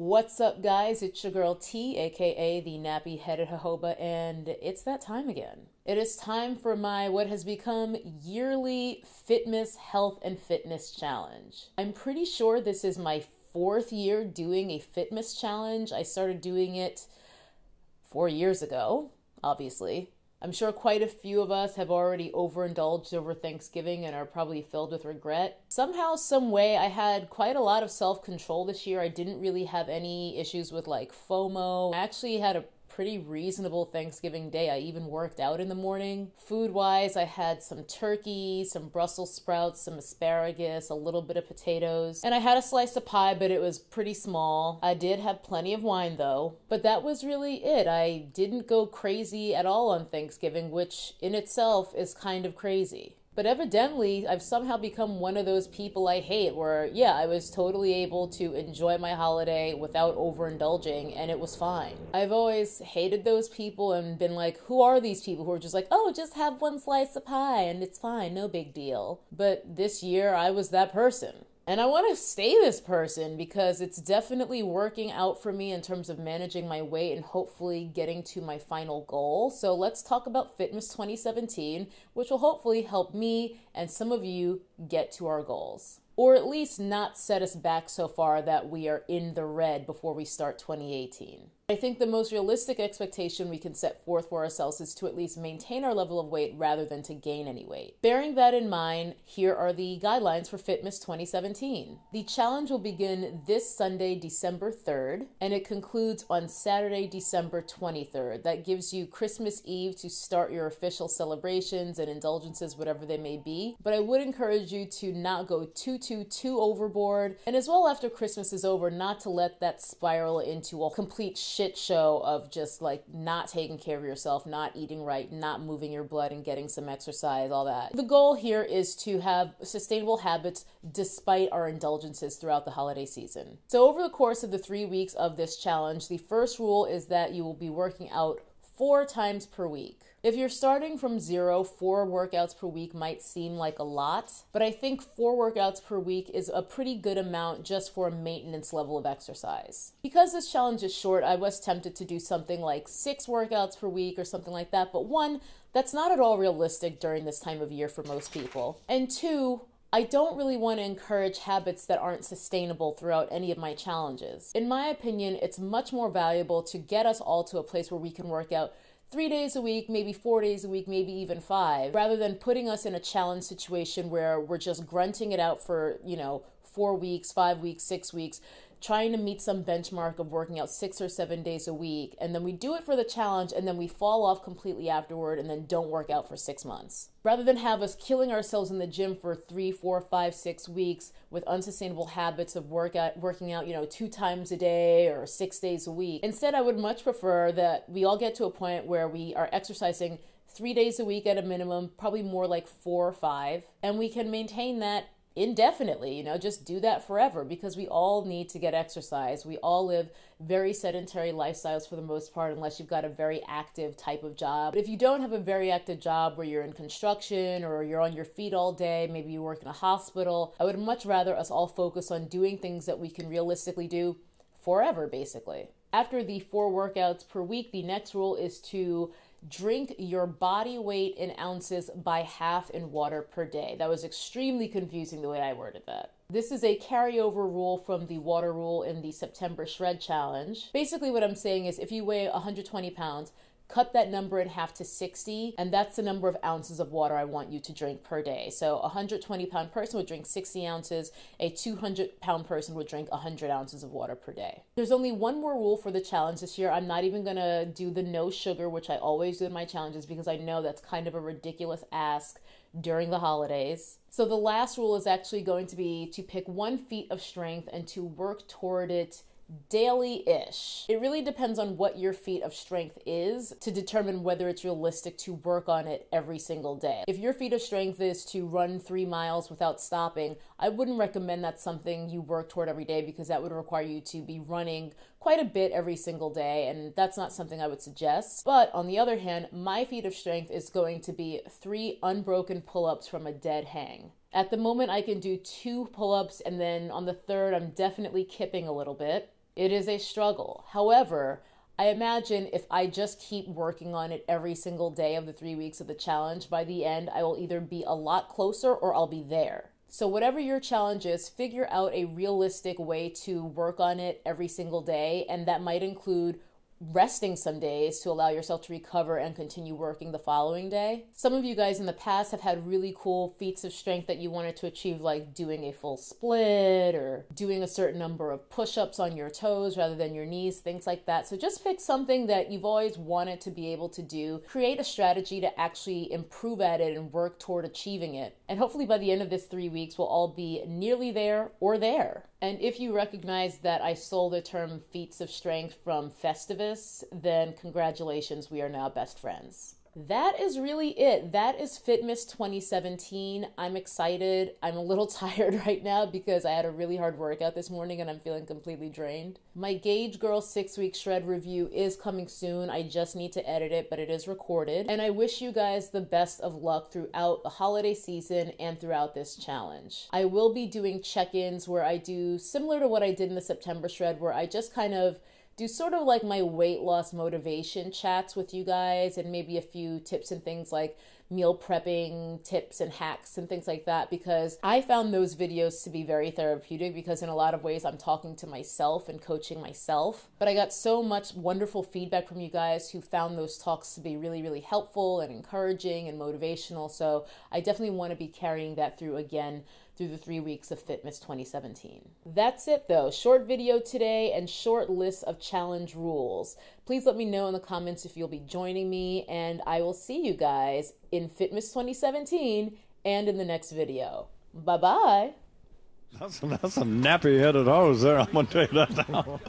What's up, guys? It's your girl T, aka the nappy-headed jojoba, and it's that time again. It is time for my what has become yearly Fitmas Health and Fitness Challenge. I'm pretty sure this is my 4th year doing a Fitmas Challenge. I started doing it 4 years ago, obviously. I'm sure quite a few of us have already overindulged over Thanksgiving and are probably filled with regret. Somehow, some way, I had quite a lot of self-control this year. I didn't really have any issues with like FOMO. I actually had a pretty reasonable Thanksgiving day. I even worked out in the morning. Food-wise, I had some turkey, some Brussels sprouts, some asparagus, a little bit of potatoes, and I had a slice of pie, but it was pretty small. I did have plenty of wine though, but that was really it. I didn't go crazy at all on Thanksgiving, which in itself is kind of crazy. But evidently, I've somehow become one of those people I hate where, yeah, I was totally able to enjoy my holiday without overindulging, and it was fine. I've always hated those people and been like, who are these people who are just like, oh, just have one slice of pie and it's fine, no big deal. But this year, I was that person. And I want to stay this person because it's definitely working out for me in terms of managing my weight and hopefully getting to my final goal. So let's talk about Fitmas 2017, which will hopefully help me and some of you get to our goals. Or at least not set us back so far that we are in the red before we start 2018. I think the most realistic expectation we can set forth for ourselves is to at least maintain our level of weight rather than to gain any weight. Bearing that in mind, here are the guidelines for Fitmas 2017. The challenge will begin this Sunday, December 3rd, and it concludes on Saturday, December 23rd. That gives you Christmas Eve to start your official celebrations and indulgences, whatever they may be. But I would encourage you to not go too overboard, and as well after Christmas is over, not to let that spiral into a complete shit show of just like not taking care of yourself, not eating right, not moving your blood and getting some exercise, all that. The goal here is to have sustainable habits despite our indulgences throughout the holiday season. So over the course of the 3 weeks of this challenge, the first rule is that you will be working out 4 times per week. If you're starting from 0, 4 workouts per week might seem like a lot, but I think 4 workouts per week is a pretty good amount just for a maintenance level of exercise. Because this challenge is short, I was tempted to do something like 6 workouts per week or something like that, but 1, that's not at all realistic during this time of year for most people. And 2, I don't really want to encourage habits that aren't sustainable throughout any of my challenges. In my opinion, it's much more valuable to get us all to a place where we can work out 3 days a week, maybe 4 days a week, maybe even 5, rather than putting us in a challenge situation where we're just grunting it out for, 4 weeks, 5 weeks, 6 weeks, trying to meet some benchmark of working out 6 or 7 days a week. And then we do it for the challenge and then we fall off completely afterward and then don't work out for 6 months. Rather than have us killing ourselves in the gym for 3, 4, 5, 6 weeks with unsustainable habits of working out, 2 times a day or 6 days a week. Instead, I would much prefer that we all get to a point where we are exercising 3 days a week at a minimum, probably more like 4 or 5, and we can maintain that indefinitely, just do that forever, because we all need to get exercise. We all live very sedentary lifestyles for the most part, unless you've got a very active type of job. But if you don't have a very active job where you're in construction or you're on your feet all day, maybe you work in a hospital, I would much rather us all focus on doing things that we can realistically do forever, basically. After the 4 workouts per week, the next rule is to drink your body weight in ounces by half in water per day. That was extremely confusing the way I worded that. This is a carryover rule from the water rule in the September Shred Challenge. Basically what I'm saying is if you weigh 120 pounds, cut that number in half to 60, and that's the number of ounces of water I want you to drink per day. So a 120-pound person would drink 60 ounces, a 200-pound person would drink 100 ounces of water per day. There's only one more rule for the challenge this year. I'm not even gonna do the no sugar, which I always do in my challenges, because I know that's kind of a ridiculous ask during the holidays. So the last rule is actually going to be to pick 1 feat of strength and to work toward it daily-ish. It really depends on what your feat of strength is to determine whether it's realistic to work on it every single day. If your feat of strength is to run 3 miles without stopping, I wouldn't recommend that's something you work toward every day, because that would require you to be running quite a bit every single day, and that's not something I would suggest. But on the other hand, my feat of strength is going to be 3 unbroken pull-ups from a dead hang. At the moment, I can do 2 pull-ups, and then on the third, I'm definitely kipping a little bit. It is a struggle. However, I imagine if I just keep working on it every single day of the 3 weeks of the challenge, by the end, I will either be a lot closer or I'll be there. So whatever your challenge is, figure out a realistic way to work on it every single day. And that might include resting some days to allow yourself to recover and continue working the following day. Some of you guys in the past have had really cool feats of strength that you wanted to achieve, like doing a full split or doing a certain number of push-ups on your toes rather than your knees, things like that. So just pick something that you've always wanted to be able to do, create a strategy to actually improve at it and work toward achieving it. And hopefully by the end of this 3 weeks, we'll all be nearly there or there. And if you recognize that I stole the term feats of strength from Festivus, then congratulations, we are now best friends. That is really it. That is Fitmas 2017. I'm excited. I'm a little tired right now because I had a really hard workout this morning and I'm feeling completely drained. My Gauge Girl 6-week shred review is coming soon. I just need to edit it, but it is recorded. And I wish you guys the best of luck throughout the holiday season and throughout this challenge. I will be doing check-ins where I do similar to what I did in the September shred, where I just kind of do sort of like my weight loss motivation chats with you guys and maybe a few tips and things like meal prepping tips and hacks and things like that, because I found those videos to be very therapeutic because in a lot of ways I'm talking to myself and coaching myself. But I got so much wonderful feedback from you guys who found those talks to be really, really helpful and encouraging and motivational. So I definitely want to be carrying that through again through the 3 weeks of Fitmas 2017. That's it though. Short video today and short list of challenge rules. Please let me know in the comments if you'll be joining me, and I will see you guys in Fitmas 2017 and in the next video. Bye-bye. That's a nappy-headed hose there, I'm going to tell you that.